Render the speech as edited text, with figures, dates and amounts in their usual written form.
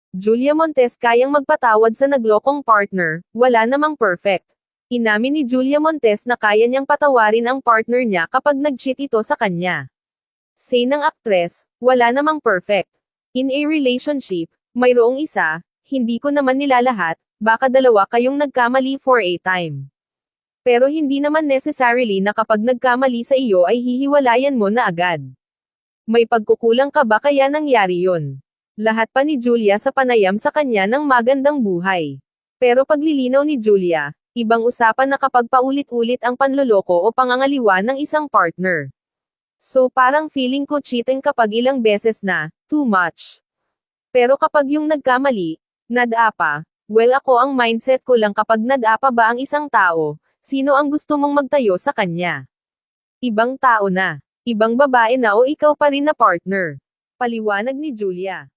Julia Montes kayang magpatawad sa naglokong partner, wala namang perfect. Inamin ni Julia Montes na kaya niyang patawarin ang partner niya kapag nag-cheat ito sa kanya. Say ng aktres, wala namang perfect. In a relationship, mayroong isa, hindi ko naman nilalahat, baka dalawa kayong nagkamali for a time. Pero hindi naman necessarily na kapag nagkamali sa iyo ay hihiwalayan mo na agad. May pagkukulang ka ba kaya nangyari yon? Lahat pa ni Julia sa panayam sa kanya ng magandang buhay. Pero paglilinaw ni Julia, ibang usapan na kapag paulit-ulit ang panloloko o pangangaliwa ng isang partner. So parang feeling ko cheating kapag ilang beses na, too much. Pero kapag yung nagkamali, nadapa, well ako ang mindset ko lang kapag nadapa ba ang isang tao, sino ang gusto mong magtayo sa kanya? Ibang tao na, ibang babae na o ikaw pa rin na partner. Paliwanag ni Julia.